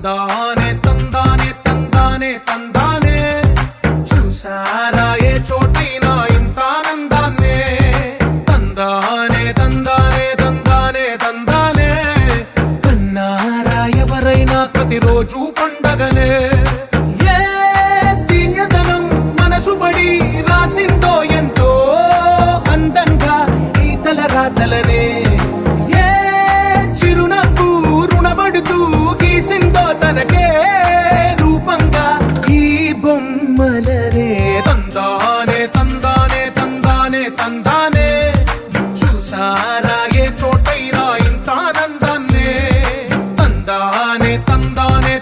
తందానే తందానే తందానే తందానే చూసారా ఏ చోటైనా ఇంత ఆనందాన్నే తందానే తందానే తందానే తందానే కన్నారా ఎవరైనా ప్రతిరోజు పండగనే ఏ తీయదనం మనసు పడి రాసిందో ఎంతో అందంగా ఈ తలరాతలనే ఏ చిరునవ్వు రుణపడుతూ గీసిందో తనకే రూపంగా ఈ బొమ్మలనే తందానే తందానే తందానే తందానే చూసారా ఏ చోటైనా ఇంత ఆనందాన్నే తందానే తందానే